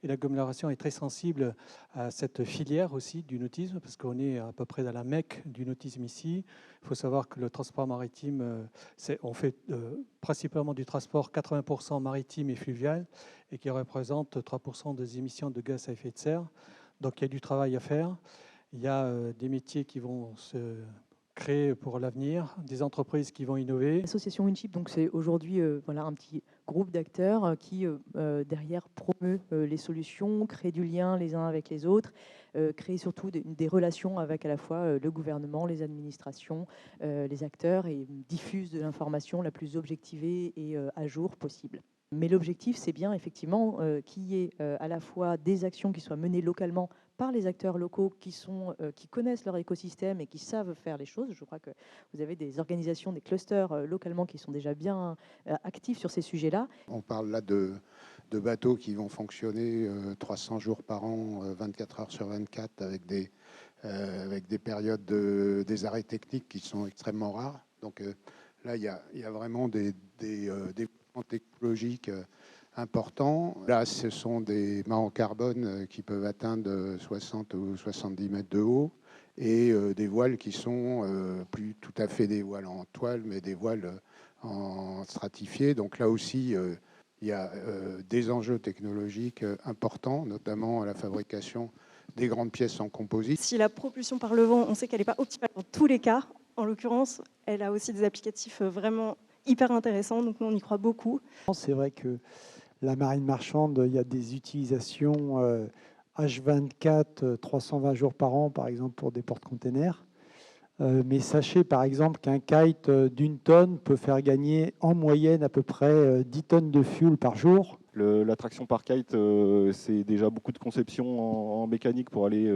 Et l'agglomération est très sensible à cette filière aussi du nautisme, parce qu'on est à peu près dans la Mecque du nautisme ici. Il faut savoir que le transport maritime, on fait principalement du transport 80% maritime et fluvial, et qui représente 3% des émissions de gaz à effet de serre. Donc il y a du travail à faire. Il y a des métiers qui vont se créer pour l'avenir, des entreprises qui vont innover. L'association Winship, donc c'est aujourd'hui voilà, un petit groupe d'acteurs qui derrière promeut les solutions, crée du lien les uns avec les autres, crée surtout des relations avec à la fois le gouvernement, les administrations, les acteurs et diffuse de l'information la plus objectivée et à jour possible. Mais l'objectif, c'est bien effectivement qu'il y ait à la fois des actions qui soient menées localement par les acteurs locaux qui connaissent leur écosystème et qui savent faire les choses. Je crois que vous avez des organisations, des clusters localement qui sont déjà bien actifs sur ces sujets-là. On parle là de bateaux qui vont fonctionner 300 jours par an, 24 heures sur 24, avec des périodes des arrêts techniques qui sont extrêmement rares. Donc là, il y a vraiment des développements technologiques importants. Là, ce sont des mâts en carbone qui peuvent atteindre 60 ou 70 mètres de haut, et des voiles qui sont plus tout à fait des voiles en toile, mais des voiles en stratifié. Donc là aussi, il y a des enjeux technologiques importants, notamment à la fabrication des grandes pièces en composite. Si la propulsion par le vent, on sait qu'elle n'est pas optimale dans tous les cas, en l'occurrence, elle a aussi des applicatifs vraiment hyper intéressants, donc nous on y croit beaucoup. C'est vrai que la marine marchande, il y a des utilisations H24, 320 jours par an, par exemple, pour des porte-containers. Mais sachez, par exemple, qu'un kite d'une tonne peut faire gagner en moyenne à peu près 10 tonnes de fuel par jour. La traction par kite, c'est déjà beaucoup de conception en mécanique pour aller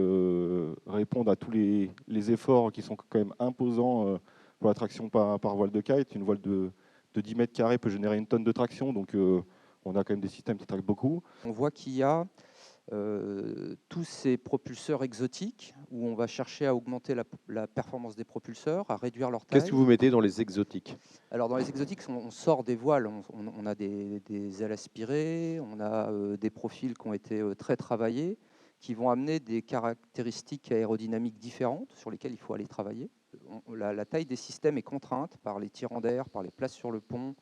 répondre à tous les efforts qui sont quand même imposants pour la traction par voile de kite. Une voile de 10 mètres carrés peut générer une tonne de traction, donc on a quand même des systèmes qui traquent beaucoup. On voit qu'il y a tous ces propulseurs exotiques où on va chercher à augmenter la performance des propulseurs, à réduire leur taille. Qu'est-ce que vous mettez dans les exotiques? Alors dans les exotiques, on sort des voiles, on a des ailes aspirées, on a des profils qui ont été très travaillés, qui vont amener des caractéristiques aérodynamiques différentes sur lesquelles il faut aller travailler. La taille des systèmes est contrainte par les tirants d'air, par les places sur le pont,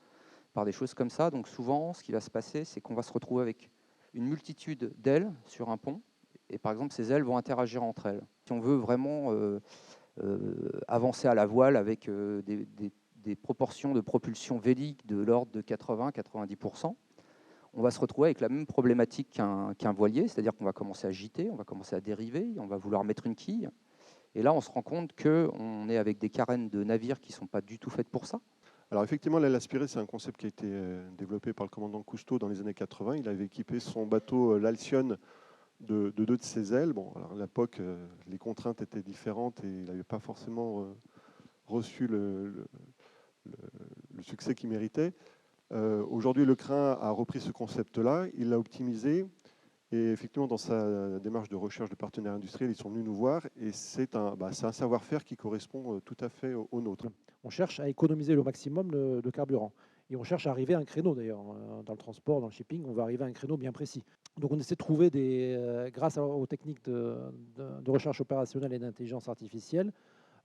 par des choses comme ça. Donc souvent, ce qui va se passer, c'est qu'on va se retrouver avec une multitude d'ailes sur un pont, et par exemple, ces ailes vont interagir entre elles. Si on veut vraiment avancer à la voile avec des proportions de propulsion vélique de l'ordre de 80-90%, on va se retrouver avec la même problématique qu'un voilier, c'est-à-dire qu'on va commencer à gîter, on va commencer à dériver, on va vouloir mettre une quille, et là, on se rend compte qu'on est avec des carènes de navires qui ne sont pas du tout faites pour ça. Alors effectivement, l'aile aspirée, c'est un concept qui a été développé par le commandant Cousteau dans les années 80. Il avait équipé son bateau l'Alcyon de deux de ses ailes. Bon, alors à l'époque, les contraintes étaient différentes et il n'avait pas forcément reçu le succès qu'il méritait. Aujourd'hui, Le Crin a repris ce concept-là, il l'a optimisé. Et effectivement, dans sa démarche de recherche de partenaires industriels, ils sont venus nous voir et c'est un savoir-faire qui correspond tout à fait au nôtre. On cherche à économiser le maximum de carburant. Et on cherche à arriver à un créneau, d'ailleurs, dans le transport, dans le shipping, on va arriver à un créneau bien précis. Donc on essaie de trouver, grâce aux techniques de recherche opérationnelle et d'intelligence artificielle,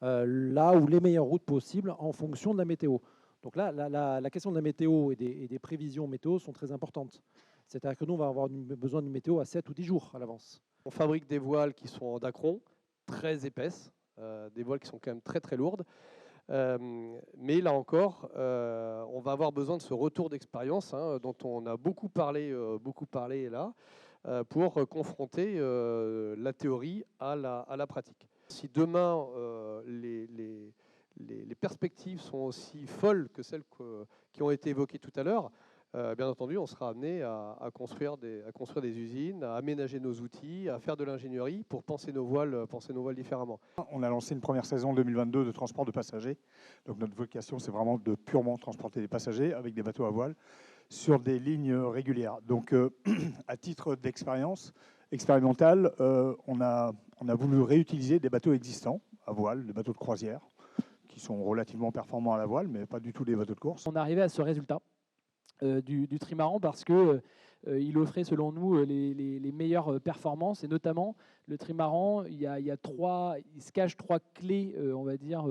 là où les meilleures routes possibles en fonction de la météo. Donc là, la question de la météo et des prévisions météo sont très importantes. C'est-à-dire que nous, on va avoir besoin d'une météo à 7 ou 10 jours à l'avance. On fabrique des voiles qui sont en dacron, très épaisses, des voiles qui sont quand même très très lourdes. Mais là encore, on va avoir besoin de ce retour d'expérience dont on a beaucoup parlé là, pour confronter la théorie à la pratique. Si demain, les perspectives sont aussi folles que celles qui ont été évoquées tout à l'heure, bien entendu, on sera amené à construire des usines, à aménager nos outils, à faire de l'ingénierie pour penser nos voiles différemment. On a lancé une première saison 2022 de transport de passagers. Donc notre vocation, c'est vraiment de purement transporter des passagers avec des bateaux à voile sur des lignes régulières. Donc à titre d'expérience expérimentale, on a voulu réutiliser des bateaux existants à voile, des bateaux de croisière, qui sont relativement performants à la voile, mais pas du tout des bateaux de course. On est arrivé à ce résultat du trimaran parce que il offrait selon nous les meilleures performances, et notamment le trimaran, il se cache 3 clés, on va dire,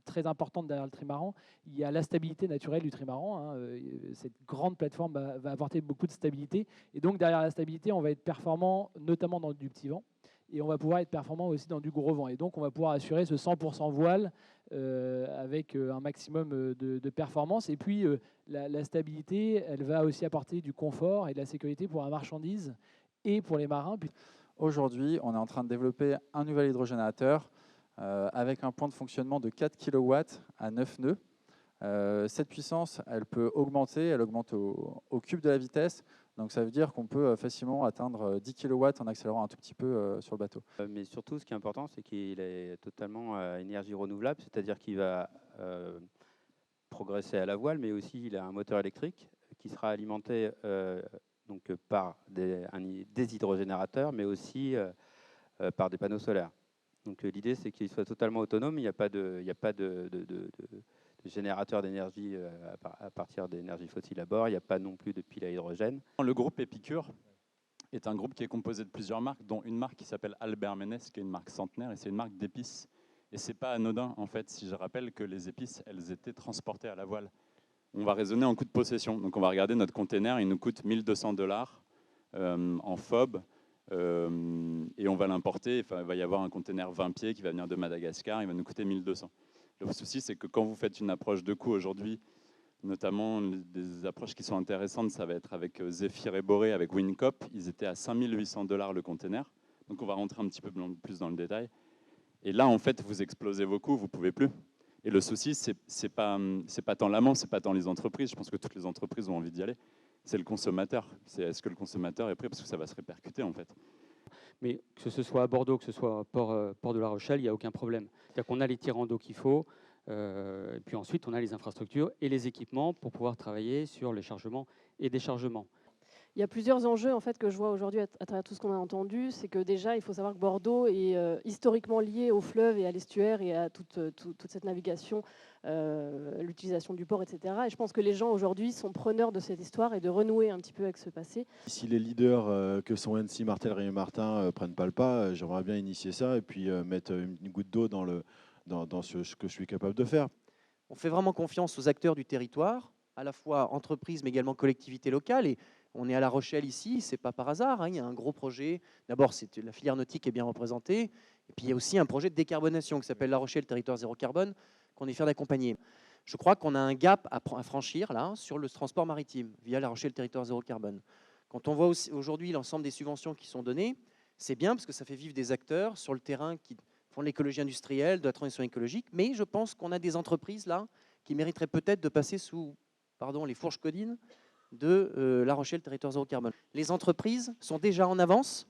très importantes derrière le trimaran. Il y a la stabilité naturelle du trimaran, cette grande plateforme va apporter beaucoup de stabilité, et donc derrière la stabilité, on va être performant notamment dans du petit vent, et on va pouvoir être performant aussi dans du gros vent, et donc on va pouvoir assurer ce 100% voile avec un maximum de performance. Et puis la stabilité, elle va aussi apporter du confort et de la sécurité pour la marchandise et pour les marins. Aujourd'hui, on est en train de développer un nouvel hydrogénérateur avec un point de fonctionnement de 4 kW à 9 nœuds. Cette puissance, elle peut augmenter, elle augmente au cube de la vitesse. Donc ça veut dire qu'on peut facilement atteindre 10 kW en accélérant un tout petit peu sur le bateau. Mais surtout, ce qui est important, c'est qu'il est totalement à énergie renouvelable, c'est-à-dire qu'il va progresser à la voile, mais aussi il a un moteur électrique qui sera alimenté donc par des hydrogénérateurs, mais aussi par des panneaux solaires. Donc l'idée, c'est qu'il soit totalement autonome. Il n'y a pas de générateur d'énergie à partir d'énergie fossile à bord. Il n'y a pas non plus de pile à hydrogène. Le groupe Épicure est un groupe qui est composé de plusieurs marques, dont une marque qui s'appelle Albert Ménès, qui est une marque centenaire, et c'est une marque d'épices. Et c'est pas anodin, en fait, si je rappelle que les épices, elles étaient transportées à la voile. On va raisonner en coût de possession. Donc on va regarder notre container, il nous coûte $1200 en FOB. Et on va l'importer, il va y avoir un container 20 pieds qui va venir de Madagascar, il va nous coûter 1200. Le souci, c'est que quand vous faites une approche de coût aujourd'hui, notamment des approches qui sont intéressantes, ça va être avec Zephyr et Boré, avec Wincop, ils étaient à $5800 le container. Donc on va rentrer un petit peu plus dans le détail. Et là, en fait, vous explosez vos coûts, vous ne pouvez plus. Et le souci, c'est pas tant l'amont, c'est pas tant les entreprises. Je pense que toutes les entreprises ont envie d'y aller. C'est le consommateur. Est-ce que le consommateur est prêt? Parce que ça va se répercuter, en fait. Mais que ce soit à Bordeaux, que ce soit à Port de La Rochelle, il n'y a aucun problème. C'est-à-dire qu'on a les tirants d'eau qu'il faut, et puis ensuite, on a les infrastructures et les équipements pour pouvoir travailler sur les chargements et déchargements. Il y a plusieurs enjeux en fait, que je vois aujourd'hui à travers tout ce qu'on a entendu. C'est que déjà, il faut savoir que Bordeaux est historiquement lié au fleuve et à l'estuaire et à toute cette navigation, l'utilisation du port, etc. Et je pense que les gens aujourd'hui sont preneurs de cette histoire et de renouer un petit peu avec ce passé. Si les leaders que sont NC, Martel, Rémy Martin ne prennent pas le pas, j'aimerais bien initier ça et puis mettre une goutte d'eau dans ce que je suis capable de faire. On fait vraiment confiance aux acteurs du territoire, à la fois entreprises mais également collectivités locales. Et on est à La Rochelle ici, c'est pas par hasard, hein, il y a un gros projet. D'abord, la filière nautique est bien représentée. Et puis il y a aussi un projet de décarbonation qui s'appelle La Rochelle Territoire Zéro Carbone, qu'on est fier d'accompagner. Je crois qu'on a un gap à franchir là sur le transport maritime via La Rochelle Territoire Zéro Carbone. Quand on voit aujourd'hui l'ensemble des subventions qui sont données, c'est bien parce que ça fait vivre des acteurs sur le terrain qui font de l'écologie industrielle, de la transition écologique. Mais je pense qu'on a des entreprises là qui mériteraient peut-être de passer sous les fourches codines de La Rochelle Territoire Zéro Carbone. Les entreprises sont déjà en avance,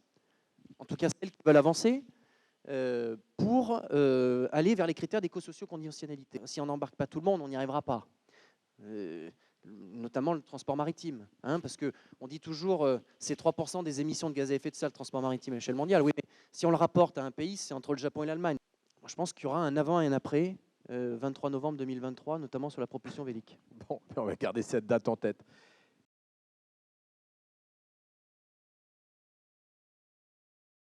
en tout cas celles qui veulent avancer, pour aller vers les critères d'éco-socio-conditionnalité. Si on n'embarque pas tout le monde, on n'y arrivera pas. Notamment le transport maritime. Hein, parce qu'on dit toujours c'est 3% des émissions de gaz à effet de serre, le transport maritime à l'échelle mondiale. Oui, mais si on le rapporte à un pays, c'est entre le Japon et l'Allemagne. Je pense qu'il y aura un avant et un après, 23 novembre 2023, notamment sur la propulsion vélique. Bon, on va garder cette date en tête.